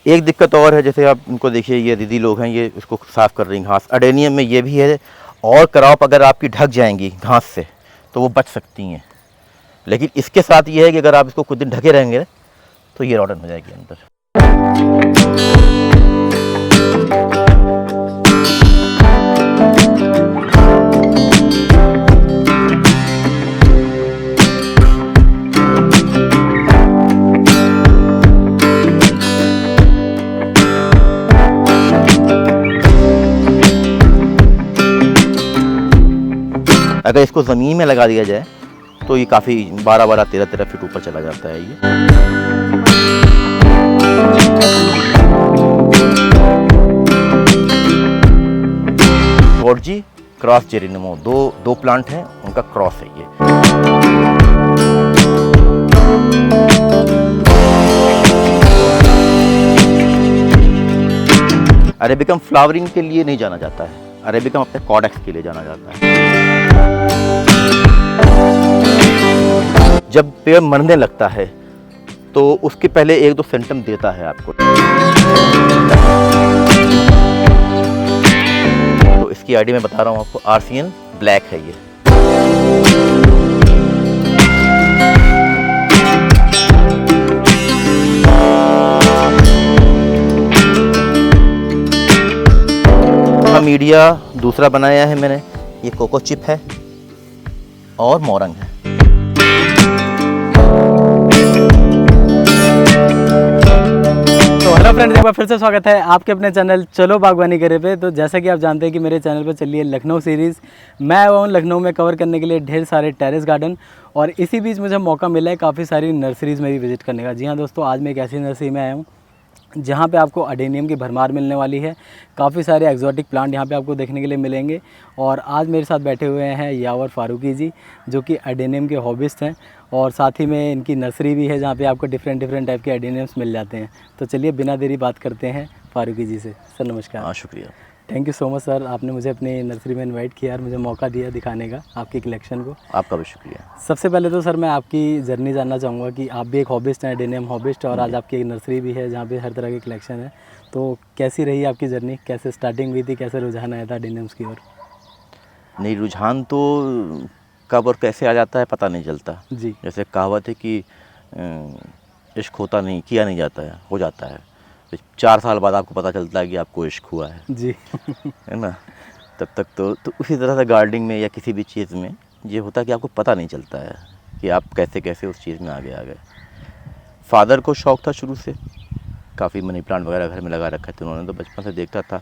एक दिक्कत और है, जैसे आप इनको देखिए, ये दीदी लोग हैं, ये इसको साफ़ कर रही हैं घास। अडेनियम में ये भी है, और क्रॉप अगर आपकी ढक जाएंगी घास से तो वो बच सकती हैं, लेकिन इसके साथ ये है कि अगर आप इसको कुछ दिन ढके रहेंगे तो ये रॉडन हो जाएगी अंदर। अगर इसको ज़मीन में लगा दिया जाए तो ये काफ़ी 12-12, 13-13 फीट ऊपर चला जाता है ये। गॉर्जी क्रॉस जेरेनियम, दो प्लांट हैं, उनका क्रॉस है ये। अरेबिकम फ्लावरिंग के लिए नहीं जाना जाता है, अरेबिकम अपने कॉडेक्स के लिए जाना जाता है। जब पेड़ मरने लगता है तो उसके पहले 1-2 सिम्टम देता है आपको। तो इसकी आईडी मैं बता रहा हूँ आपको, आर्सियन ब्लैक है ये। मीडिया दूसरा बनाया है मैंने, ये कोको चिप है और मोरंग है। तो हेलो फ्रेंड्स, एक बार फिर से स्वागत है आपके अपने चैनल चलो बागवानी करे पे। तो जैसा कि आप जानते हैं कि मेरे चैनल पर चली है लखनऊ सीरीज़। मैं आया हूँ लखनऊ में कवर करने के लिए ढेर सारे टेरेस गार्डन, और इसी बीच मुझे मौका मिला है काफ़ी सारी नर्सरीज़ में भी विजिट करने का। जी हाँ दोस्तों, आज मैं एक ऐसी नर्सरी में आया हूँ जहाँ पे आपको अडेनियम की भरमार मिलने वाली है। काफ़ी सारे एक्जॉटिक प्लांट यहाँ पे आपको देखने के लिए मिलेंगे। और आज मेरे साथ बैठे हुए हैं यावर फारूकी जी, जो कि अडेनियम के हॉबिस्ट हैं, और साथ ही में इनकी नर्सरी भी है जहाँ पे आपको डिफरेंट टाइप के अडेनियम्स मिल जाते हैं। तो चलिए बिना देरी बात करते हैं फारूकी जी से। सर नमस्कार। हाँ, शुक्रिया। Thank you so much sir, आपने मुझे अपनी नर्सरी में इनवाइट किया और मुझे मौका दिया दिखाने का आपकी कलेक्शन को। आपका भी शुक्रिया। सबसे पहले तो सर मैं आपकी जर्नी जानना चाहूँगा कि आप भी एक हॉबिस्ट हैं, अडेनियम हॉबिस्ट, और आज आपकी एक नर्सरी भी है जहाँ पे हर तरह की कलेक्शन है। तो कैसी रही आपकी जर्नी, कैसे स्टार्टिंग हुई थी, कैसे रुझान आया था अडेनियम्स की ओर? नहीं, रुझान तो कब और कैसे आ जाता है पता नहीं चलता जी। जैसे कहावत है कि इश्क होता नहीं, किया नहीं जाता है, हो जाता है। तो 4 साल बाद आपको पता चलता है कि आपको इश्क हुआ है जी। है ना। तब तक तो उसी तरह से गार्डनिंग में या किसी भी चीज़ में ये होता है कि आपको पता नहीं चलता है कि आप कैसे कैसे उस चीज़ में आगे आ गए। फादर को शौक़ था शुरू से, काफ़ी मनी प्लांट वगैरह घर में लगा रखा था उन्होंने, तो बचपन से देखता था।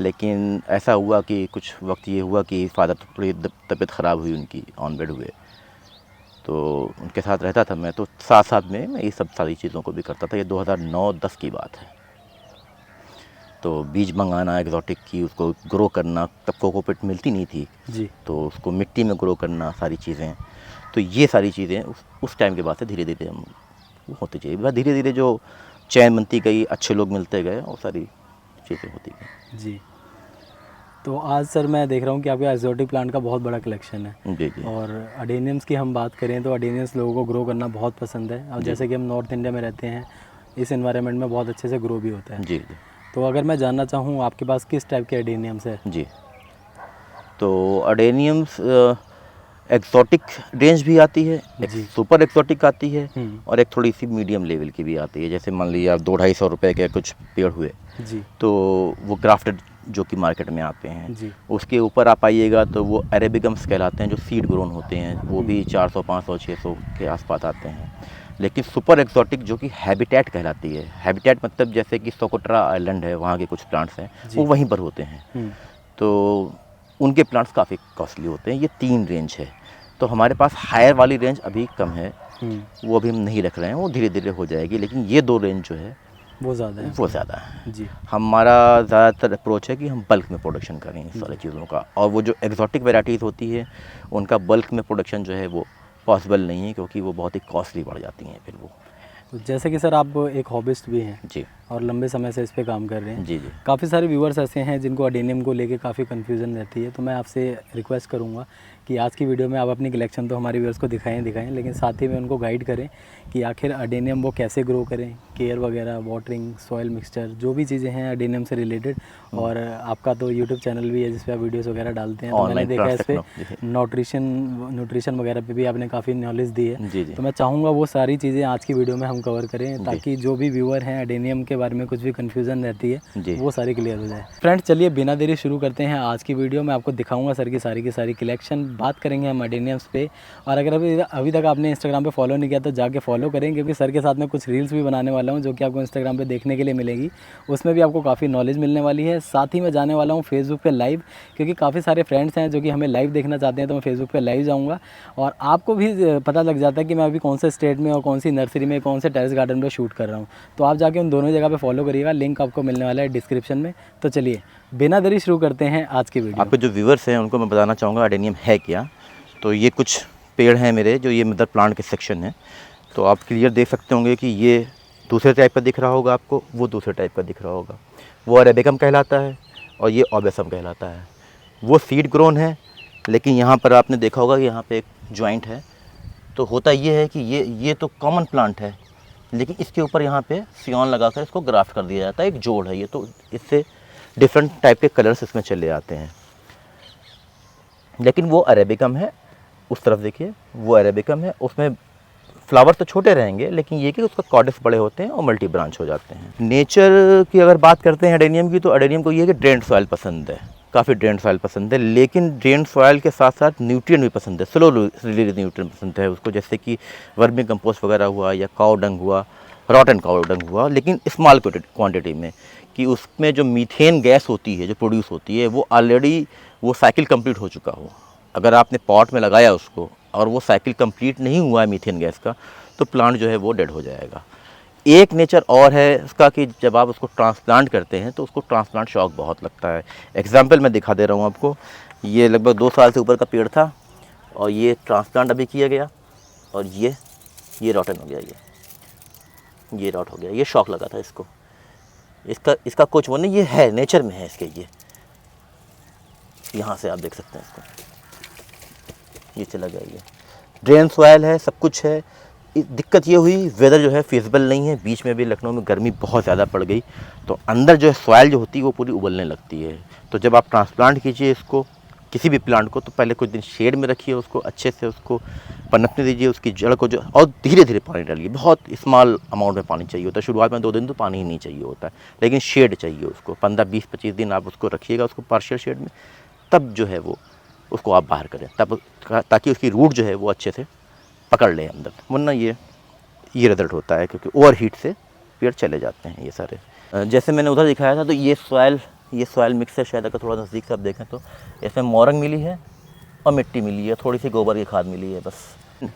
लेकिन ऐसा हुआ कि कुछ वक्त ये हुआ कि फ़ादर तो थोड़ी तबीयत ख़राब हुई उनकी, ऑन बेड हुए, तो उनके साथ रहता था मैं, तो साथ साथ में मैं ये सब सारी चीज़ों को भी करता था। ये 2009-10 की बात है। तो बीज मंगाना एग्जॉटिक की, उसको ग्रो करना, तब कोकोपीट मिलती नहीं थी जी। तो उसको मिट्टी में ग्रो करना, सारी चीज़ें। तो ये सारी चीज़ें उस टाइम के बाद से धीरे धीरे हम होती चाहिए, धीरे धीरे जो चैन बनती गई, अच्छे लोग मिलते गए और सारी चीज़ें होती गई। जी। तो आज सर मैं देख रहा हूँ कि आपके एक्सोटिक प्लांट का बहुत बड़ा कलेक्शन है। जी जी। और अडेनियम्स की हम बात करें तो अडेनियम्स लोगों को ग्रो करना बहुत पसंद है, और जैसे कि हम नॉर्थ इंडिया में रहते हैं, इस एनवायरनमेंट में बहुत अच्छे से ग्रो भी होता है। जी जी। तो अगर मैं जानना चाहूँ आपके पास किस टाइप के अडेनियम्स है? जी, तो अडेनियम्स एक्सोटिक रेंज भी आती है, एक सुपर एक्सोटिक आती है, और एक थोड़ी सी मीडियम लेवल की भी आती है। जैसे मान लीजिए आप 200-250 रुपये के कुछ पेड़ हुए जी, तो वो ग्राफ्टेड जो कि मार्केट में आते हैं जी। उसके ऊपर आप आइएगा तो वो अरेबिकम्स कहलाते हैं, जो सीड ग्रोन होते हैं, वो भी 400, 500, 600 के आसपास आते हैं। लेकिन सुपर एक्सोटिक जो कि हैबिटेट कहलाती है, हैबिटेट मतलब जैसे कि सोकोट्रा आइलैंड है, वहाँ के कुछ प्लांट्स हैं वो वहीं पर होते हैं, तो उनके प्लांट्स काफ़ी कॉस्टली होते हैं। ये 3 रेंज है। तो हमारे पास हायर वाली रेंज अभी कम है, वो अभी हम नहीं रख रहे हैं, वो धीरे धीरे हो जाएगी। लेकिन ये 2 रेंज जो है वो ज़्यादा है। जी। हमारा ज़्यादातर अप्रोच है कि हम बल्क में प्रोडक्शन करें इस सारी चीज़ों का, और वो जो एक्जॉटिक वैराइटीज़ होती है उनका बल्क में प्रोडक्शन जो है वो पॉसिबल नहीं है, क्योंकि वो बहुत ही कॉस्टली बढ़ जाती हैं फिर वो। तो जैसे कि सर आप एक हॉबिस्ट भी हैं जी, और लंबे समय से इस पे काम कर रहे हैं। जी जी। काफ़ी सारे व्यूअर्स ऐसे हैं जिनको अडेनियम को लेके काफ़ी कन्फ्यूज़न रहती है, तो मैं आपसे रिक्वेस्ट करूंगा कि आज की वीडियो में आप अपनी कलेक्शन तो हमारे व्यूअर्स को दिखाएं, लेकिन साथ ही में उनको गाइड करें कि आखिर अडेनियम वो कैसे ग्रो करें, केयर वगैरह, वाटरिंग, सॉइल मिक्सचर, जो भी चीज़ें हैं अडेनियम से रिलेटेड। और आपका तो यूट्यूब चैनल भी है जिस पे आप वीडियोस वगैरह डालते हैं, तो मैंने देखा है इस पर न्यूट्रिशन वगैरह पे भी आपने काफ़ी नॉलेज दी है। जी जी। तो मैं चाहूँगा वो सारी चीज़ें आज की वीडियो में हम कवर करें, ताकि जो भी व्यूअर हैं अडेनियम के बारे में कुछ भी कन्फ्यूज़न रहती है वो सारी क्लियर हो जाए। फ्रेंड्स चलिए बिना देरी शुरू करते हैं आज की वीडियो में। आपको दिखाऊंगा सर की सारी कलेक्शन, बात करेंगे हम अडेनियम्स पे। और अगर अभी तक आपने इंस्टाग्राम पे फॉलो नहीं किया तो जाके फॉलो करें, क्योंकि सर के साथ में कुछ रील्स भी बनाने वाला हूँ जो कि आपको इंस्टाग्राम पे देखने के लिए मिलेगी। उसमें भी आपको काफ़ी नॉलेज मिलने वाली है। साथ ही मैं जाने वाला हूँ फेसबुक पे लाइव, क्योंकि काफ़ी सारे फ्रेंड्स हैं जो कि हमें लाइव देखना चाहते हैं, तो मैं फेसबुक पे लाइव जाऊँगा और आपको भी पता लग जाता है कि मैं अभी कौन से स्टेट में और कौन सी नर्सरी में, कौन से टेरेस गार्डन पर शूट कर रहा हूँ। तो आप जाके उन दोनों जगह पर फॉलो करिएगा, लिंक आपको मिलने वाला है डिस्क्रिप्शन में। तो चलिए बिना देरी शुरू करते हैं आज की वीडियो। आपके जो व्यूवर्स हैं उनको मैं बताना चाहूँगा अडेनियम है क्या। तो ये कुछ पेड़ हैं मेरे, जो ये मदर प्लांट के सेक्शन है। तो आप क्लियर देख सकते होंगे कि ये दूसरे टाइप का दिख रहा होगा आपको, वो दूसरे टाइप का दिख रहा होगा। वो अरेबिकम कहलाता है और ये ओबेसम कहलाता है। वो सीड ग्रोन है, लेकिन यहाँ पर आपने देखा होगा कि यहाँ पे एक जॉइंट है। तो होता ये है कि ये तो कॉमन प्लांट है, लेकिन इसके ऊपर यहाँ पे सियॉन लगाकर इसको ग्राफ्ट कर दिया जाता है। एक जोड़ है ये, तो इससे डिफरेंट टाइप के कलर्स इसमें चले आते हैं। लेकिन वो अरेबिकम है, उस तरफ देखिए वो अरेबिकम है। उसमें फ्लावर तो छोटे रहेंगे, लेकिन ये कि उसका कॉर्डेक्स बड़े होते हैं और मल्टी ब्रांच हो जाते हैं। नेचर की अगर बात करते हैं अडेनियम की, तो अडेनियम को ये है कि ड्रेन्ड सॉइल पसंद है, काफ़ी ड्रेन्ड सॉइल पसंद है। लेकिन ड्रेन्ड सॉइल के साथ साथ न्यूट्रिएंट भी पसंद है, स्लो रिलीज न्यूट्रिएंट पसंद है उसको, जैसे कि वर्मी कंपोस्ट वगैरह हुआ या काऊ डंग हुआ, रॉटन काऊ डंग हुआ, लेकिन स्मॉल क्वांटिटी में, कि उसमें जो मीथेन गैस होती है जो प्रोड्यूस होती है वो ऑलरेडी वो साइकिल कंप्लीट हो चुका हो। अगर आपने पॉट में लगाया उसको और वो साइकिल कंप्लीट नहीं हुआ है मीथेन गैस का, तो प्लांट जो है वो डेड हो जाएगा। एक नेचर और है उसका कि जब आप उसको ट्रांसप्लांट करते हैं तो उसको ट्रांसप्लांट शॉक बहुत लगता है। एग्जाम्पल मैं दिखा दे रहा हूँ आपको। ये लगभग 2 साल से ऊपर का पेड़ था और ये ट्रांसप्लांट अभी किया गया और ये रॉटन हो गया, ये रॉट हो गया, ये शॉक लगा था इसको। इसका कुछ वो नहीं, ये है नेचर में है इसके। ये यहाँ से आप देख सकते हैं इसको, ये चला गया। ये ड्रेन सॉइल है, सब कुछ है। दिक्कत ये हुई वेदर जो है फिजिबल नहीं है। बीच में भी लखनऊ में गर्मी बहुत ज़्यादा पड़ गई, तो अंदर जो है सॉइल जो होती है वो पूरी उबलने लगती है। तो जब आप ट्रांसप्लांट कीजिए इसको, किसी भी प्लांट को, तो पहले कुछ दिन शेड में रखिए उसको, अच्छे से उसको पनपने दीजिए, उसकी जड़ को जो, और धीरे धीरे पानी डालिए। बहुत स्मॉल अमाउंट में पानी चाहिए होता है, शुरुआत में 2 दिन तो पानी ही नहीं चाहिए होता है, लेकिन शेड चाहिए उसको। 15, 20, 25 दिन आप उसको रखिएगा उसको पार्शियल शेड में, तब जो है वो उसको आप बाहर करें, तब ताकि उसकी रूट जो है वो अच्छे से पकड़ ले अंदर। वरना ये रिजल्ट होता है, क्योंकि ओवर हीट से पेड़ चले जाते हैं ये सारे। जैसे मैंने उधर दिखाया था, तो ये सॉइल मिक्स है। शायद अगर थोड़ा नज़दीक से आप देखें तो इसमें मोरंग मिली है और मिट्टी मिली है, थोड़ी सी गोबर की खाद मिली है बस।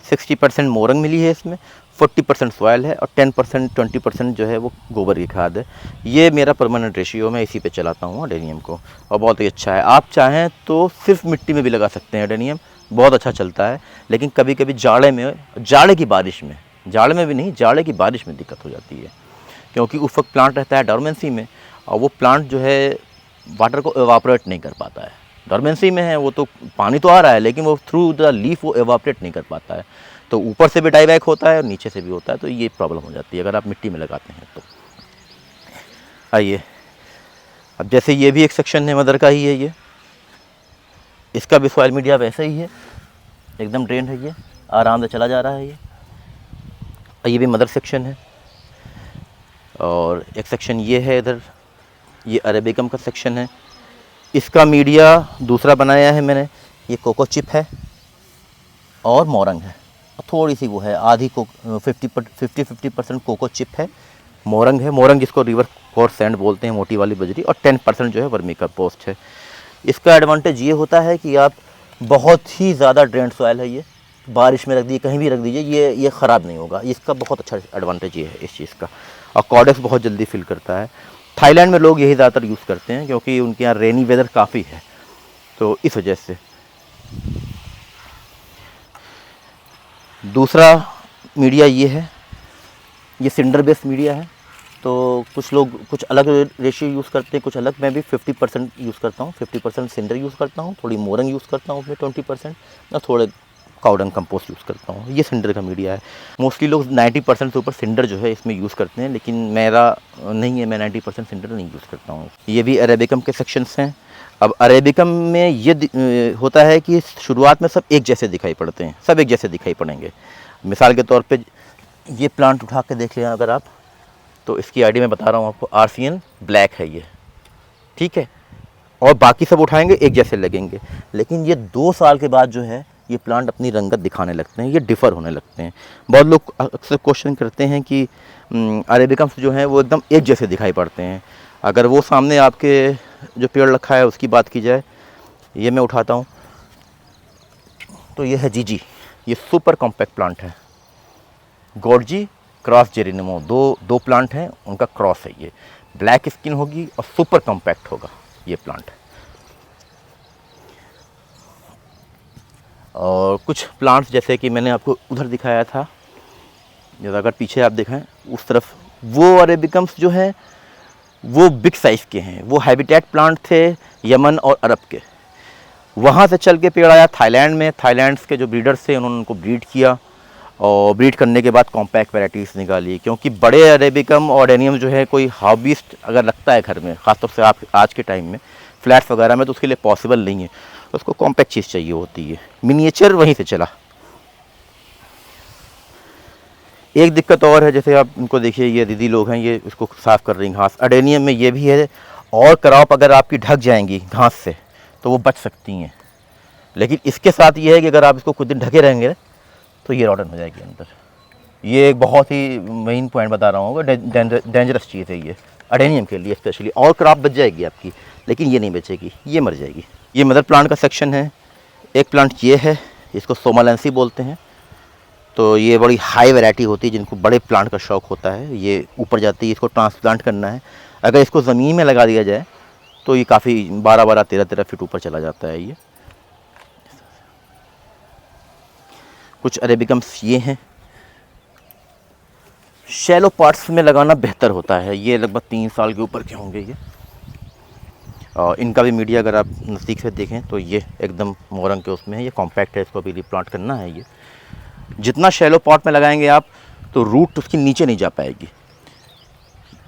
60% मोरंग मिली है इसमें, 40% सॉइल है और 10% 20% जो है वो गोबर की खाद है। ये मेरा परमानेंट रेशियो, मैं इसी पे चलाता हूँ अडेनियम को, और बहुत ही अच्छा है। आप चाहें तो सिर्फ मिट्टी में भी लगा सकते हैं अडेनियम, बहुत अच्छा चलता है। लेकिन कभी कभी जाड़े की बारिश में, जाड़े में भी नहीं, जाड़े की बारिश में दिक्कत हो जाती है, क्योंकि उस वक्त प्लांट रहता है डॉर्मेंसी में, और वो प्लांट जो है वाटर को एवापोरेट नहीं कर पाता है। डॉर्मेंसी में है वो, तो पानी तो आ रहा है लेकिन वो थ्रू द लीफ वो एवापोरेट नहीं कर पाता है, तो ऊपर से भी डाइवैक होता है और नीचे से भी होता है। तो ये प्रॉब्लम हो जाती है अगर आप मिट्टी में लगाते हैं तो। आइए, अब जैसे ये भी एक सेक्शन है मदर का ही है, ये इसका भी सॉइल मीडिया वैसा ही है, एकदम ड्रेन है, ये आराम से चला जा रहा है। ये भी मदर सेक्शन है। और एक सेक्शन ये है इधर, ये अरेबिकम का सेक्शन है। इसका मीडिया दूसरा बनाया है मैंने, ये कोको चिप है और मोरंग है, थोड़ी सी वो है, आधी को 50% कोको चिप है, मोरंग है। मोरंग जिसको रिवर कोर्स सैंड बोलते हैं, मोटी वाली बजरी, और 10% जो है वर्मी कंपोस्ट है। इसका एडवांटेज ये होता है कि आप बहुत ही ज़्यादा ड्रेन्ड सॉइल है, ये बारिश में रख दीजिए, कहीं भी रख दीजिए, ये ख़राब नहीं होगा। इसका बहुत अच्छा एडवांटेज ये है इस चीज़ का। और कॉर्डेक्स बहुत जल्दी फिल करता है। थाईलैंड में लोग यही ज़्यादातर यूज़ करते हैं, क्योंकि उनके यहाँ रेनी वेदर काफ़ी है, तो इस वजह से। दूसरा मीडिया ये है, ये सिंडर बेस्ड मीडिया है। तो कुछ लोग कुछ अलग रेशियो यूज़ करते हैं, कुछ अलग। मैं भी 50% यूज़ करता हूँ, 50% सिंडर यूज़ करता हूँ, थोड़ी मोरंग यूज़ करता हूँ उसमें 20%, और थोड़े काउडंग कंपोस्ट यूज़ करता हूँ। ये सिंडर का मीडिया है। मोस्टली लोग 90% से ऊपर सिंडर जो है इसमें यूज़ करते हैं, लेकिन मेरा नहीं है, मैं 90% सिंडर नहीं यूज़ करता हूँ। ये भी अरेबिकम के सेक्शंस हैं। अब अरेबिकम में ये होता है कि शुरुआत में सब एक जैसे दिखाई पड़ते हैं, सब एक जैसे दिखाई पड़ेंगे। मिसाल के तौर पे ये प्लांट उठा के देख लें अगर आप, तो इसकी आईडी मैं बता रहा हूँ आपको, आर्सियन ब्लैक है ये, ठीक है। और बाकी सब उठाएंगे एक जैसे लगेंगे, लेकिन ये 2 साल के बाद जो है ये प्लांट अपनी रंगत दिखाने लगते हैं, ये डिफ़र होने लगते हैं। बहुत लोग अक्सर क्वेश्चन करते हैं कि अरेबिकम्स जो हैं वो एकदम एक जैसे दिखाई पड़ते हैं। अगर वो सामने आपके जो पेड़ रखा है उसकी बात की जाए, ये मैं उठाता हूँ तो ये है जीजी, ये सुपर कॉम्पैक्ट प्लांट है। गॉर्जी क्रॉस जेरेनिमो, दो प्लांट हैं, उनका क्रॉस है ये। ब्लैक स्किन होगी और सुपर कॉम्पैक्ट होगा ये प्लांट। और कुछ प्लांट्स जैसे कि मैंने आपको उधर दिखाया था, जैसे अगर पीछे आप देखें उस तरफ, वो अरेबिकम्स जो हैं वो बिग साइज़ के हैं। वो हैबिटेट प्लांट थे यमन और अरब के, वहाँ से चल के पेड़ आया थाईलैंड में। थाईलैंड के जो ब्रीडर्स थे उन्होंने उनको ब्रीड किया, और ब्रीड करने के बाद कॉम्पैक्ट वैराइटीज़ निकाली। क्योंकि बड़े अरेबिकम और डेनियम जो है कोई हॉबिस्ट अगर लगता है घर में, ख़ासतौर से आप आज के टाइम में फ्लैट्स वगैरह में, तो उसके लिए पॉसिबल नहीं है। उसको कॉम्पैक्ट चीज़ चाहिए होती है। मिनिएचर वहीं से चला। एक दिक्कत और है, जैसे आप इनको देखिए, ये दीदी लोग हैं, ये इसको साफ़ कर रही हैं घास। अडेनियम में ये भी है, और क्रॉप अगर आपकी ढक जाएंगी घास से तो वो बच सकती हैं, लेकिन इसके साथ ये है कि अगर आप इसको कुछ दिन ढके रहेंगे तो ये रॉटन हो जाएगी अंदर। ये एक बहुत ही मेन पॉइंट बता रहा हूँ, डेंजरस चीज़ है ये अडेनियम के लिए स्पेशली। और क्रॉप बच जाएगी आपकी, लेकिन ये नहीं बचेगी, ये मर जाएगी। ये मदर प्लांट का सेक्शन है। एक प्लांट ये है, इसको सोमालेंसी बोलते हैं। तो ये बड़ी हाई वैरायटी होती है, जिनको बड़े प्लांट का शौक़ होता है, ये ऊपर जाती है। इसको ट्रांसप्लांट करना है, अगर इसको ज़मीन में लगा दिया जाए तो ये काफ़ी 12-12, 13-13 फीट ऊपर चला जाता है। ये कुछ अरेबिकम्स ये हैं। शैलो पार्ट्स में लगाना बेहतर होता है। ये लगभग 3 साल के ऊपर के होंगे ये। और इनका भी मीडिया अगर आप नज़दीक से देखें तो ये एकदम मोरंग के उसमें है। ये कॉम्पैक्ट है, इसको अभी रिप्लांट करना है। ये जितना शैलो पॉट में लगाएंगे आप, तो रूट उसकी नीचे नहीं जा पाएगी।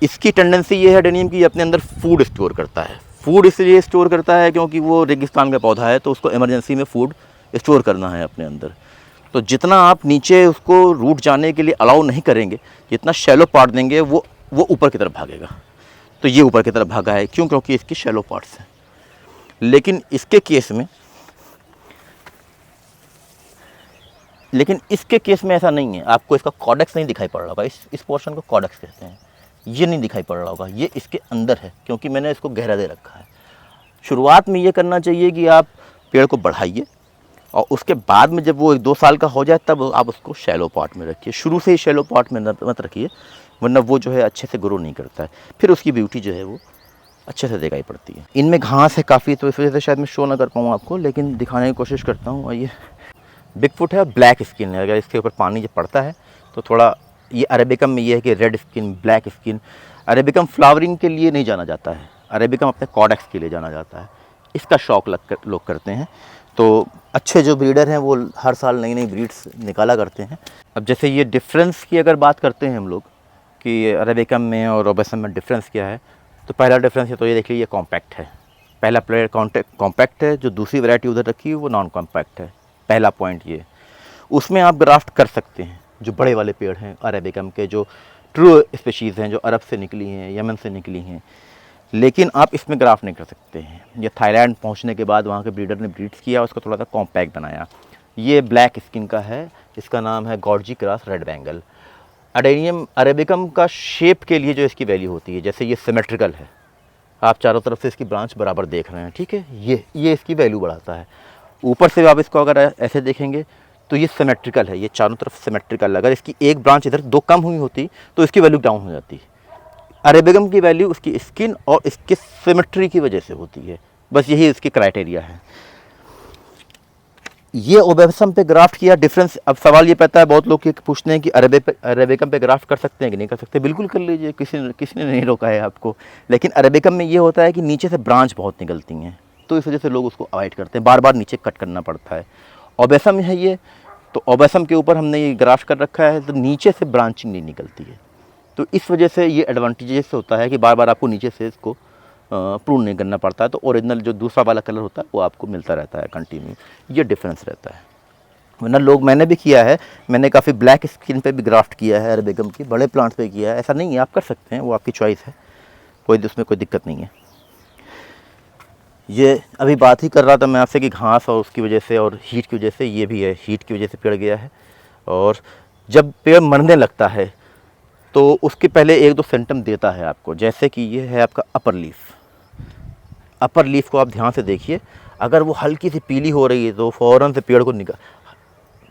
इसकी टेंडेंसी ये है डेनियम की, अपने अंदर फूड स्टोर करता है। फूड इसलिए स्टोर करता है क्योंकि वो रेगिस्तान का पौधा है, तो उसको इमरजेंसी में फूड स्टोर करना है अपने अंदर। तो जितना आप नीचे उसको रूट जाने के लिए अलाउ नहीं करेंगे, जितना शैलो पार्ट देंगे, वो ऊपर की तरफ भागेगा। तो ये ऊपर की तरफ भागा है, क्यों? क्योंकि इसकी शैलो पार्ट्स हैं। लेकिन इसके केस में ऐसा नहीं है। आपको इसका कॉडेक्स नहीं दिखाई पड़ रहा होगा, इस पोर्शन को कॉडेक्स कहते हैं। ये नहीं दिखाई पड़ रहा होगा, ये इसके अंदर है, क्योंकि मैंने इसको गहरा दे रखा है। शुरुआत में ये करना चाहिए कि आप पेड़ को बढ़ाइए, और उसके बाद में जब वो 1-2 साल का हो जाए तब आप उसको शैलो पॉट में रखिए। शुरू से ही शैलो पॉट में मत रखिए, वरना वो जो है अच्छे से ग्रो नहीं करता है। फिर उसकी ब्यूटी जो है वो अच्छे से दिखाई पड़ती है। इनमें घास है काफ़ी, तो इस वजह से शायद मैं शो ना कर पाऊँ आपको, लेकिन दिखाने की कोशिश करता हूँ। और ये बिग फुट है, ब्लैक स्किन है। अगर इसके ऊपर पानी जब पड़ता है तो थोड़ा, ये अरेबिकम में ये है कि रेड स्किन, ब्लैक स्किन। अरेबिकम फ्लावरिंग के लिए नहीं जाना जाता है, अरेबिकम अपने कॉडेक्स के लिए जाना जाता है। इसका शौक़ लोग करते हैं। तो अच्छे जो ब्रीडर हैं वो हर साल नई नई ब्रीड्स निकाला करते हैं। अब जैसे ये डिफरेंस की अगर बात करते हैं हम लोग कि अरेबिकम में और रोबस्टम में डिफरेंस क्या है, तो पहला डिफरेंस है तो ये देख लीजिए, कॉम्पैक्ट है। पहला प्लेयर कॉम्पैक्ट है, जो दूसरी वैरायटी उधर रखी है वो नॉन कॉम्पैक्ट है। पहला पॉइंट ये, उसमें आप ग्राफ्ट कर सकते हैं। जो बड़े वाले पेड़ हैं अरेबिकम के, जो ट्रू स्पीशीज़ हैं, जो अरब से निकली हैं, यमन से निकली हैं, लेकिन आप इसमें ग्राफ्ट नहीं कर सकते हैं। ये थाईलैंड पहुंचने के बाद वहाँ के ब्रीडर ने ब्रीड्स किया, उसको थोड़ा सा कॉम्पैक्ट बनाया। ये ब्लैक स्किन का है, इसका नाम है गॉर्जी क्रॉस रेड बैंगल। अडेनियम अरेबिकम का शेप के लिए जो इसकी वैल्यू होती है, जैसे ये सिमेट्रिकल है, आप चारों तरफ से इसकी ब्रांच बराबर देख रहे हैं, ठीक है, ये इसकी वैल्यू बढ़ाता है। ऊपर से आप इसको अगर ऐसे देखेंगे तो ये सिमेट्रिकल है, ये चारों तरफ सिमेट्रिकल। अगर इसकी एक ब्रांच इधर 2 कम हुई होती तो इसकी वैल्यू डाउन हो जाती। अरेबिकम की वैल्यू उसकी स्किन और इसके सिमेट्री की वजह से होती है, बस यही इसकी क्राइटेरिया है। ये ओबेसम पे ग्राफ्ट किया, डिफरेंस। अब सवाल ये पैदा है, बहुत लोग ये पूछते हैं कि अरेबिकम पे ग्राफ्ट कर सकते हैं कि नहीं कर सकते। बिल्कुल कर लीजिए, किसी ने नहीं रोका है आपको। लेकिन अरेबिकम में ये होता है कि नीचे से ब्रांच बहुत निकलती हैं, तो इस वजह से लोग उसको अवॉइड करते हैं, बार बार नीचे कट करना पड़ता है। ओबेसम है ये, तो ओबेसम के ऊपर हमने ये ग्राफ्ट कर रखा है, तो नीचे से ब्रांचिंग नहीं निकलती है। तो इस वजह से ये एडवांटेजेस होता है कि बार बार आपको नीचे से इसको प्रून नहीं करना पड़ता है, तो ओरिजिनल जो दूसरा वाला कलर होता है वो आपको मिलता रहता है कंटिन्यू। ये डिफरेंस रहता है। वरना लोग, मैंने भी किया है, मैंने काफ़ी ब्लैक स्किन पे भी ग्राफ्ट किया है, अरेबिकम की बड़े प्लांट्स पे किया है। ऐसा नहीं है, आप कर सकते हैं, वो आपकी चॉइस है, उसमें कोई दिक्कत नहीं है। ये अभी बात ही कर रहा था मैं आपसे कि घास और उसकी वजह से और हीट की वजह से, ये भी है, हीट की वजह से पेड़ गया है। और जब पेड़ मरने लगता है तो उसके पहले एक दो सिम्टम देता है आपको, जैसे कि ये है आपका अपर लीफ। अपर लीफ को आप ध्यान से देखिए, अगर वो हल्की सी पीली हो रही है तो फ़ौरन से पेड़ को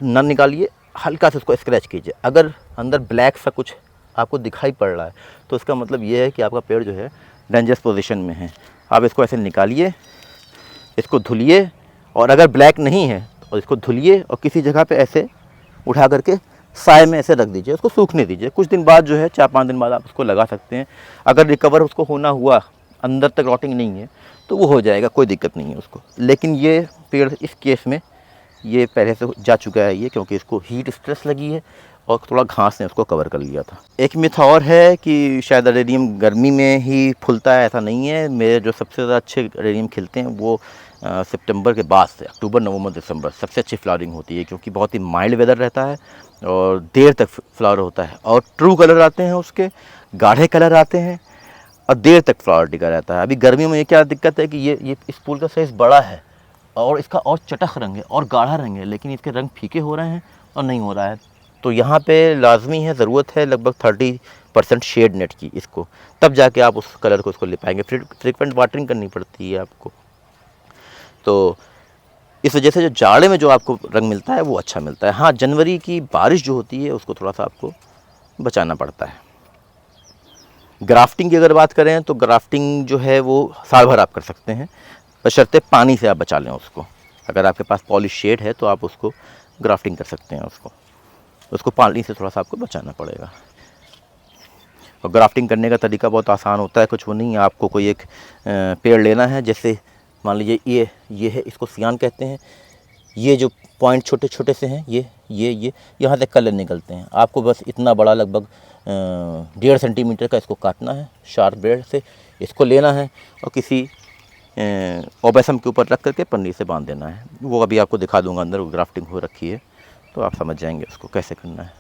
ना निकालिए, हल्का से उसको स्क्रैच कीजिए। अगर अंदर ब्लैक सा कुछ आपको दिखाई पड़ रहा है तो इसका मतलब ये है कि आपका पेड़ जो है डेंजरस पोजीशन में है। आप इसको ऐसे निकालिए, इसको धुलिए, और अगर ब्लैक नहीं है तो इसको धुलिए और किसी जगह पे ऐसे उठा करके साए में ऐसे रख दीजिए, उसको सूखने दीजिए। कुछ दिन बाद जो है, 4-5 दिन बाद आप उसको लगा सकते हैं। अगर रिकवर उसको होना हुआ, अंदर तक रॉटिंग नहीं है, तो वो हो जाएगा, कोई दिक्कत नहीं है उसको। लेकिन ये पेड़ इस केस में ये पहले से जा चुका है ये, क्योंकि इसको हीट स्ट्रेस लगी है और थोड़ा घास ने उसको कवर कर लिया था। एक मिथ और है कि शायद अरेनियम गर्मी में ही फूलता है, ऐसा नहीं है। मेरे जो सबसे ज़्यादा अच्छे अरेनियम खिलते हैं वो सितंबर के बाद से, अक्टूबर, नवंबर, दिसंबर सबसे अच्छी फ्लावरिंग होती है, क्योंकि बहुत ही माइल्ड वेदर रहता है और देर तक फ्लावर होता है, और ट्रू कलर आते हैं उसके, गाढ़े कलर आते हैं, और देर तक फ्लावर टिका रहता है। अभी गर्मियों में ये क्या दिक्कत है कि ये इस फूल का साइज़ बड़ा है और इसका और चटक रंग है और गाढ़ा रंग है, लेकिन इसके रंग फीके हो रहे हैं और नहीं हो रहा है। तो यहाँ पे लाजमी है, ज़रूरत है लगभग 30% शेड नेट की इसको, तब जाके आप उस कलर को उसको ले पाएंगे। फ्रीक्वेंट वाटरिंग करनी पड़ती है आपको। तो इस वजह से जो जाड़े में जो आपको रंग मिलता है वो अच्छा मिलता है। हाँ, जनवरी की बारिश जो होती है उसको थोड़ा सा आपको बचाना पड़ता है। ग्राफ्टिंग की अगर बात करें तो ग्राफ्टिंग जो है वो साल भर आप कर सकते हैं, बशर्ते पानी से आप बचा लें उसको। अगर आपके पास पॉलिश शेड है तो आप उसको ग्राफ्टिंग कर सकते हैं, उसको पानी से थोड़ा सा आपको बचाना पड़ेगा। और ग्राफ्टिंग करने का तरीका बहुत आसान होता है, कुछ वो नहीं है। आपको कोई एक पेड़ लेना है, जैसे मान लीजिए ये है, इसको सियान कहते हैं। ये जो पॉइंट छोटे छोटे से हैं, ये यहाँ से कलर निकलते हैं। आपको बस इतना बड़ा, लगभग 1.5 सेंटीमीटर का इसको काटना है शार्प ब्लेड से, इसको लेना है और किसी ओबेसम के ऊपर रख करके पन्नी से बांध देना है। वो अभी आपको दिखा दूंगा, अंदर वो ग्राफ्टिंग हो रखी है, तो आप समझ जाएंगे उसको कैसे करना है।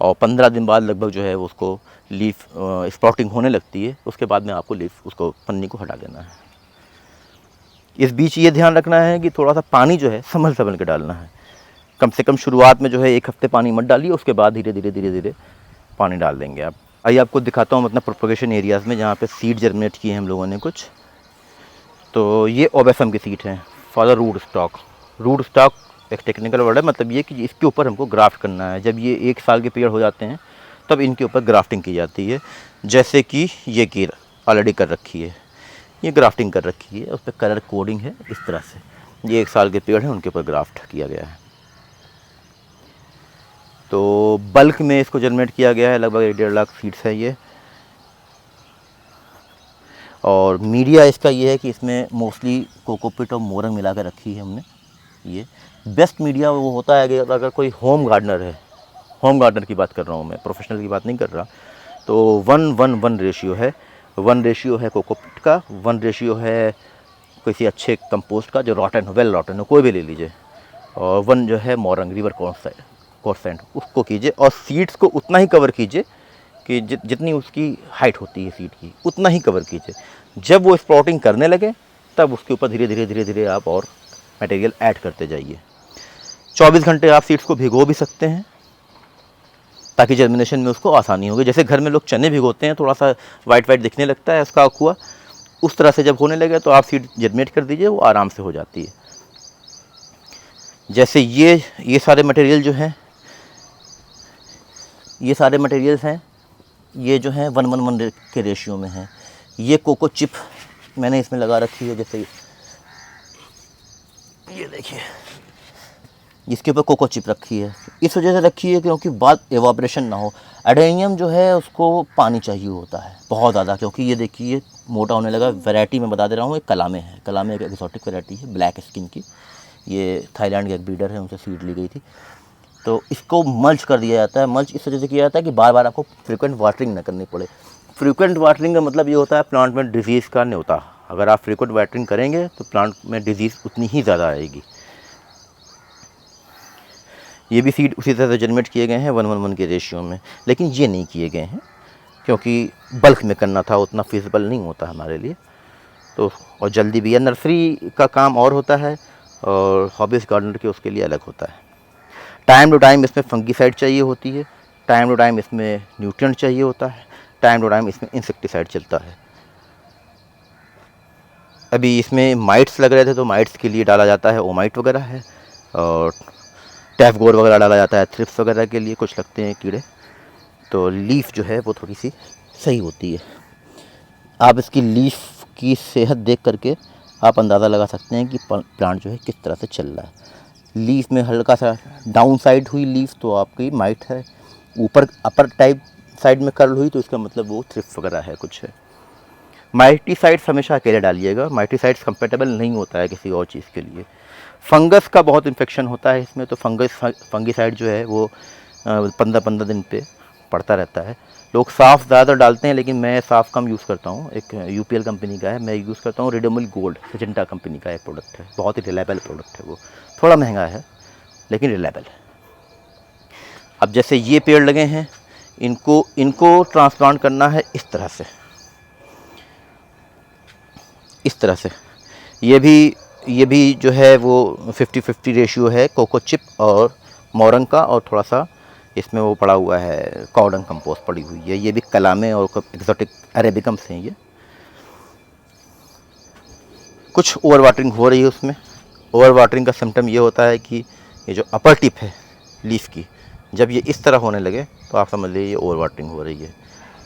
और 15 दिन बाद लगभग जो है उसको लीफ स्प्राउटिंग होने लगती है, उसके बाद में आपको लीफ, उसको पन्नी को हटा देना है। इस बीच ये ध्यान रखना है कि थोड़ा सा पानी जो है संभल के डालना है। कम से कम शुरुआत में जो है 1 हफ्ते पानी मत डालिए, उसके बाद धीरे धीरे पानी डाल देंगे आप। आइए आपको दिखाता हूँ अपना प्रोपगेशन एरियाज़ में जहाँ पे सीड जर्मिनेट किए हैं हम लोगों ने कुछ। तो ये ओबेसम की सीड है for the root stock. Root stock एक टेक्निकल वर्ड है, मतलब ये कि इसके ऊपर हमको ग्राफ्ट करना है। जब ये 1 साल के पेड़ हो जाते हैं तब इनके ऊपर ग्राफ्टिंग की जाती है, जैसे कि ये की ऑलरेडी कर रखी है, ये ग्राफ्टिंग कर रखी है, उस पर कलर कोडिंग है इस तरह से। ये 1 साल के पेड़ हैं, उनके ऊपर ग्राफ्ट किया गया है। तो बल्क में इसको जनरेट किया गया है, लगभग 1.5 लाख सीड्स है ये। और मीडिया इसका ये है कि इसमें मोस्टली कोकोपीट और मोरंग मिला कर रखी है हमने। ये बेस्ट मीडिया वो होता है कि अगर कोई होम गार्डनर है, होम गार्डनर की बात कर रहा हूँ मैं, प्रोफेशनल की बात नहीं कर रहा, तो 1:1:1 रेशियो है। 1 रेशियो है कोकोपीट का, 1 रेशियो है किसी अच्छे कंपोस्ट का जो रॉटन हो, वेल रॉटन हो, कोई भी ले लीजिए, और 1 जो है मोरंग, रिवर कॉर्सेंट, उसको कीजिए। और सीड्स को उतना ही कवर कीजिए कि जितनी उसकी हाइट होती है सीड की, उतना ही कवर कीजिए। जब वो स्प्राउटिंग करने लगे तब उसके ऊपर धीरे धीरे आप और मटेरियल ऐड करते जाइए। 24 घंटे आप सीड्स को भिगो भी सकते हैं ताकि जर्मिनेशन में उसको आसानी होगी। जैसे घर में लोग चने भिगोते हैं, थोड़ा सा वाइट दिखने लगता है उसका अखुआ, उस तरह से जब होने लगे तो आप सीड जर्मिनेट कर दीजिए, वो आराम से हो जाती है। जैसे ये सारे मटेरियल जो हैं, ये सारे मटेरियल्स हैं, ये जो हैं 1:1:1 के रेशियो में हैं। ये कोको चिप मैंने इसमें लगा रखी है, जैसे ये देखिए, जिसके ऊपर कोको चिप रखी है। इस वजह से रखी है क्योंकि बाद एवापोरेशन ना हो। एडेनियम जो है उसको पानी चाहिए होता है बहुत ज़्यादा, क्योंकि ये देखिए मोटा होने लगा। वैरायटी मैं बता दे रहा हूँ, एक कलामे है। कलामे एक एक्सोटिक वैरायटी है ब्लैक स्किन की। ये थाईलैंड के एक ब्रीडर है, उनसे सीड ली गई थी। तो इसको मल्च कर दिया जाता है। मल्च इस वजह से किया जाता है कि बार बार आपको फ्रीक्वेंट वाटरिंग ना करनी पड़े। फ्रीक्वेंट वाटरिंग का मतलब ये होता है प्लांट में डिजीज़ का नहीं होता। अगर आप फ्रीक्वेंट वाटरिंग करेंगे तो प्लांट में डिजीज़ उतनी ही ज़्यादा आएगी। ये भी सीड उसी तरह से जनरेट किए गए हैं 1:1 के रेशियो में, लेकिन ये नहीं किए गए हैं क्योंकि बल्क में करना था, उतना फिजिबल नहीं होता हमारे लिए। तो और जल्दी भी है। नर्सरी का काम और होता है और हॉबीज गार्डनर के उसके लिए अलग होता है। टाइम टू टाइम इसमें फंगीसाइड चाहिए होती है, टाइम टू टाइम इसमें न्यूट्रिएंट चाहिए होता है, टाइम टू टाइम इसमें इंसेक्टिसाइड चलता है। अभी इसमें माइट्स लग रहे थे तो माइट्स के लिए डाला जाता है ओमाइट वगैरह है, और टैफगोर वगैरह डाला जाता है थ्रिप्स वगैरह के लिए, कुछ लगते हैं कीड़े। तो लीफ जो है वो थोड़ी सी सही होती है। आप इसकी लीफ की सेहत देख करके आप अंदाज़ा लगा सकते हैं कि प्लांट जो है किस तरह से चल रहा है। लीफ में हल्का सा डाउन साइड हुई लीफ तो आपकी माइट है, ऊपर अपर टाइप साइड में कर्ल हुई तो इसका मतलब वो थ्रिप्स वगैरह है, कुछ है। माइटिसाइड्स हमेशा अकेले डालिएगा, माइटिसाइड्स कंपेटेबल नहीं होता है किसी और चीज़ के लिए। फंगस का बहुत इन्फेक्शन होता है इसमें, तो फंगिसाइड जो है वो 15-15 दिन पे पड़ता रहता है। लोग साफ़ ज़्यादा डालते हैं, लेकिन मैं साफ़ कम यूज़ करता हूँ। एक यूपीएल कंपनी का है, मैं यूज़ करता हूँ रिडेमल गोल्ड, सिजेंटा कंपनी का एक प्रोडक्ट है, बहुत ही रिलायबल प्रोडक्ट है वो। थोड़ा महंगा है लेकिन रिलायबल है। अब जैसे ये पेड़ लगे हैं, इनको ट्रांसप्लांट करना है इस तरह से, इस तरह से। ये भी जो है वो 50-50 रेशियो है कोको चिप और मोरंग का, और थोड़ा सा इसमें वो पड़ा हुआ है कॉर्डन कंपोस्ट पड़ी हुई है। ये भी कलामे और एक्सोटिक अरेबिकम्स हैं। ये कुछ ओवर वाटरिंग हो रही है उसमें। ओवर वाटरिंग का सिम्टम ये होता है कि ये जो अपर टिप है लीफ की, जब ये इस तरह होने लगे तो आप समझ लीजिए ये ओवर वाटरिंग हो रही है।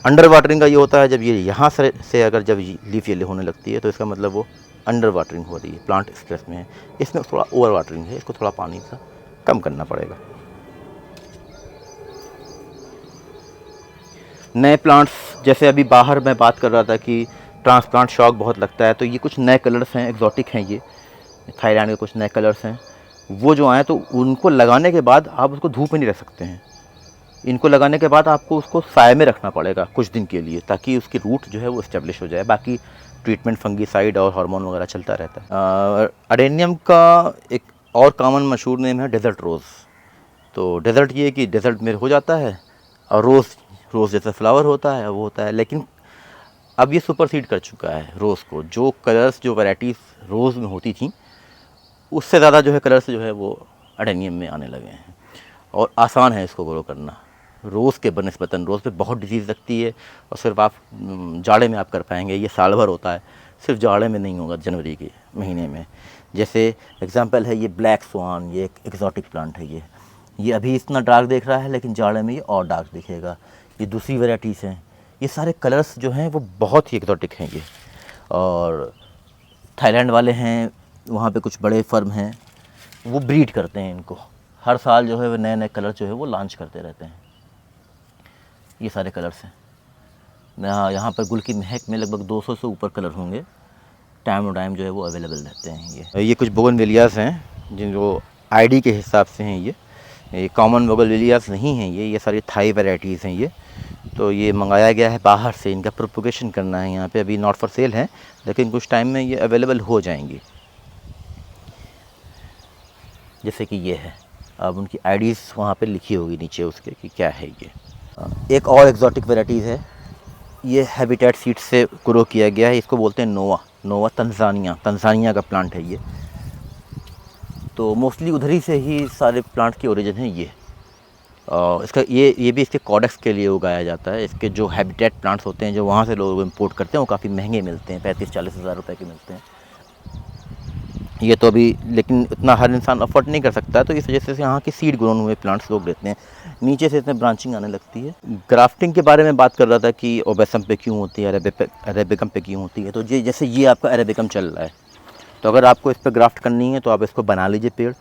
अंडर वाटरिंग का ये होता है जब ये यहाँ से अगर जब लीफ येले होने लगती है तो इसका मतलब वो अंडर वाटरिंग हो रही है, प्लांट स्ट्रेस में है। इसमें थोड़ा ओवर वाटरिंग है, इसको थोड़ा पानी सा कम करना पड़ेगा। नए प्लांट्स, जैसे अभी बाहर मैं बात कर रहा था कि ट्रांसप्लांट शॉक बहुत लगता है, तो ये कुछ नए कलर्स हैं, एक्जॉटिक हैं। ये थाईलैंड के कुछ नए कलर्स हैं। वो जो आए तो उनको लगाने के बाद आप उसको धूप में नहीं रख सकते हैं। इनको लगाने के बाद आपको उसको साए में रखना पड़ेगा कुछ दिन के लिए, ताकि उसकी रूट जो है वो इस्टेब्लिश हो जाए। बाकी ट्रीटमेंट फंगीसाइड और हार्मोन वगैरह चलता रहता है। अडेनियम का एक और कॉमन मशहूर नेम है डेजर्ट रोज़। तो डेजर्ट ये कि डेजर्ट में हो जाता है, और रोज़ जैसा फ्लावर होता है वो होता है, लेकिन अब ये सुपरसीड कर चुका है रोज़ को। जो कलर्स, जो वैराइटीज़ रोज़ में होती थी, उससे ज़्यादा जो है कलर्स जो है वो अडेनियम में आने लगे हैं, और आसान है इसको ग्रो करना। रोज़ के बनस्बतन रोज़ पे बहुत डिजीज़ लगती है, और सिर्फ आप जाड़े में आप कर पाएंगे। ये साल भर होता है, सिर्फ जाड़े में नहीं होगा, जनवरी के महीने में। जैसे एग्जांपल है ये ब्लैक स्वान, ये एक एक्जॉटिक प्लांट है। ये अभी इतना डार्क देख रहा है, लेकिन जाड़े में ये और डार्क दिखेगा। ये दूसरी वैराइटीज़ हैं। ये सारे कलर्स जो हैं वो बहुत ही एक्जॉटिक हैं ये। और थाईलैंड वाले हैं, वहाँ पे कुछ बड़े फर्म हैं, वो ब्रीड करते हैं इनको। हर साल जो है वो नए नए कलर जो है वो लॉन्च करते रहते हैं। ये सारे कलर्स हैं। यहाँ पर गुल की महक में लगभग 200 से ऊपर कलर होंगे। टाइम टू टाइम जो है वो अवेलेबल रहते हैं। ये कुछ बोगनवेलियास हैं जिनको आईडी के हिसाब से हैं। ये कॉमन बोगनवेलियास नहीं हैं, ये सारी थाई वैराइटीज़ हैं। ये तो ये मंगाया गया है बाहर से, इनका प्रोपोगेशन करना है यहाँ पे। अभी नॉट फॉर सेल है, लेकिन कुछ टाइम में ये अवेलेबल हो जाएंगी। जैसे कि ये है, अब उनकी आईडीज़ वहाँ पे लिखी होगी नीचे उसके कि क्या है ये। एक और एक्जॉटिक वैराइटीज़ है, ये हैबिटेट सीड से ग्रो किया गया है। इसको बोलते हैं नोवा तंजानिया का प्लांट है ये। तो मोस्टली उधर ही से ही सारे प्लांट की ओरिजिन है ये। इसका ये भी इसके कॉडेक्स के लिए उगाया जाता है। इसके जो हैबिटेट प्लांट्स होते हैं जो वहाँ से लोग इंपोर्ट करते हैं वो काफ़ी महंगे मिलते हैं, 35-40 हज़ार रुपये के मिलते हैं ये तो अभी। लेकिन इतना हर इंसान अफोर्ड नहीं कर सकता, तो इस वजह से यहाँ के सीड ग्रोन हुए प्लांट्स लोग लेते हैं। नीचे से इसमें ब्रांचिंग आने लगती है। ग्राफ्टिंग के बारे में बात कर रहा था कि ओबेसम पे क्यों होती है, अरेबिकम पे क्यों होती है। तो जैसे ये आपका अरेबिकम चल रहा है, तो अगर आपको इस पर ग्राफ्ट करनी है तो आप इसको बना लीजिए पेड़,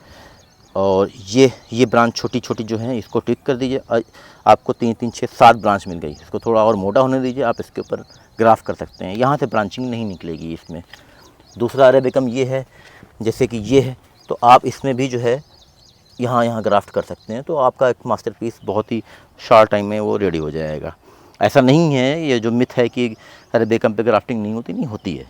और ये ब्रांच छोटी छोटी जो हैं इसको ट्विक कर दीजिए। आपको 3 3 6 7 ब्रांच मिल गई। इसको थोड़ा और मोटा होने दीजिए, आप इसके ऊपर ग्राफ कर सकते हैं। यहाँ से ब्रांचिंग नहीं निकलेगी इसमें। दूसरा अरेबिकम ये है, जैसे कि ये है, तो आप इसमें भी जो है यहाँ ग्राफ्ट कर सकते हैं। तो आपका एक मास्टरपीस बहुत ही शॉर्ट टाइम में वो रेडी हो जाएगा। ऐसा नहीं है, ये जो मिथ है कि अरेबिकम पे ग्राफ्टिंग नहीं होती है।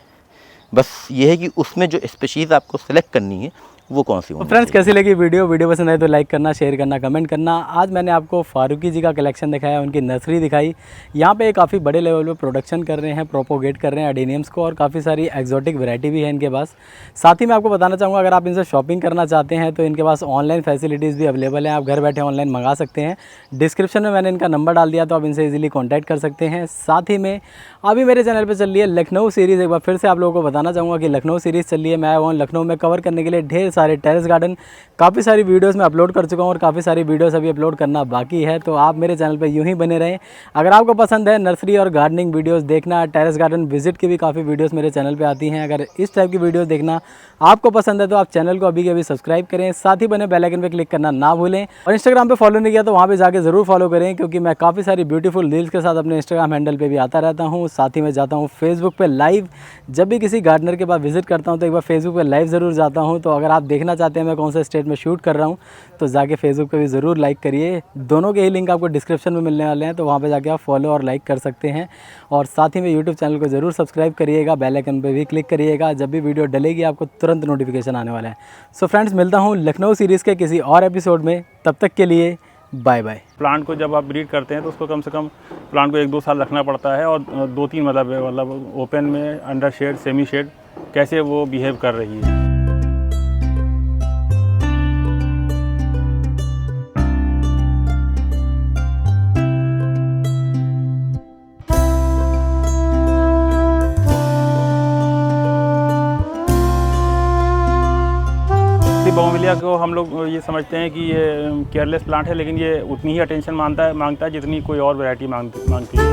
बस ये है कि उसमें जो स्पीशीज़ आपको सेलेक्ट करनी है वो कौन सी तो होनी फ्रेंड्स, चाहिए। कैसी लगी वीडियो पसंद आए तो लाइक करना, शेयर करना, कमेंट करना। आज मैंने आपको फारूकी जी का कलेक्शन दिखाया, उनकी नर्सरी दिखाई। यहाँ पे काफ़ी बड़े लेवल पे प्रोडक्शन कर रहे हैं, प्रोपोगेट कर रहे हैं एडेनियम्स को, और काफ़ी सारी एक्जोटिक वैरायटी भी है इनके पास। साथ ही मैं आपको बताना चाहूँगा, अगर आप इनसे शॉपिंग करना चाहते हैं तो इनके पास ऑनलाइन फैसिलिटीज़ भी अवेलेबल हैं। आप घर बैठे ऑनलाइन मंगा सकते हैं। डिस्क्रिप्शन में मैंने इनका नंबर डाल दिया, तो आप इनसे ईजिली कॉन्टैक्ट कर सकते हैं। साथ ही में अभी मेरे चैनल पर चल रही है लखनऊ सीरीज़। एक बार फिर से आप लोगों को बताना चाहूँगा कि लखनऊ सीरीज़ चल रही है। मैं वहाँ लखनऊ में कवर करने के लिए ढेर सारे टेरेस गार्डन, काफ़ी सारी वीडियोस मैं अपलोड कर चुका हूँ और काफ़ी सारी वीडियोस अभी अपलोड करना बाकी है। तो आप मेरे चैनल पे यूं ही बने रहें। अगर आपको पसंद है नर्सरी और गार्डनिंग वीडियोस देखना, टेरेस गार्डन विजिट की भी काफ़ी वीडियोस मेरे चैनल पे आती हैं। अगर इस टाइप की वीडियोस देखना आपको पसंद है तो आप चैनल को अभी के अभी सब्सक्राइब करें। साथ ही बने बेल आइकन पर क्लिक करना ना भूलें। और इंस्टाग्राम पर फॉलो नहीं किया तो वहाँ पर जाकर ज़रूर फॉलो करें, क्योंकि मैं काफ़ी सारी ब्यूटीफुल रील्स के साथ अपने इंस्टाग्राम हैंडल पर भी आता रहता हूँ। साथ ही मैं जाता हूँ फेसबुक पर लाइव। जब भी किसी गार्डनर के पास विजिट करता हूँ तो एक बार फेसबुक पर लाइव ज़रूर जाता हूँ। तो अगर आप देखना चाहते हैं मैं कौन से स्टेट में शूट कर रहा हूँ तो जाके फेसबुक पे भी ज़रूर लाइक करिए। दोनों के ही लिंक आपको डिस्क्रिप्शन में मिलने वाले हैं, तो वहाँ पे जाके आप फॉलो और लाइक कर सकते हैं। और साथ ही में यूट्यूब चैनल को ज़रूर सब्सक्राइब करिएगा, बेल आइकन पे भी क्लिक करिएगा। जब भी वीडियो डलेगी आपको तुरंत नोटिफिकेशन आने वाला है। सो फ्रेंड्स, मिलता हूँ लखनऊ सीरीज़ के किसी और एपिसोड में। तब तक के लिए बाय बाय। प्लांट को जब आप ब्रीड करते हैं तो उसको कम से कम प्लांट को 1-2 साल रखना पड़ता है, और 2-3 मतलब ओपन में, अंडर शेड, सेमी शेड, कैसे वो बिहेव कर रही है। बोगनविलिया को हम लोग ये समझते हैं कि ये केयरलेस प्लांट है, लेकिन ये उतनी ही अटेंशन मांगता है जितनी कोई और वैरायटी मांगती है।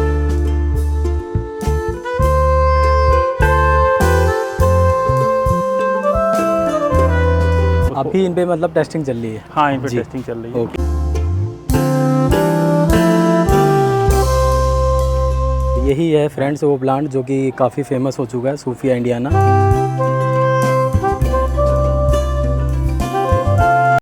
अभी इन पे मतलब टेस्टिंग चल रही है? हाँ, इन पे टेस्टिंग चल रही है। ओके। यही है फ्रेंड्स वो प्लांट जो कि काफ़ी फेमस हो चुका है, सूफिया इंडियाना।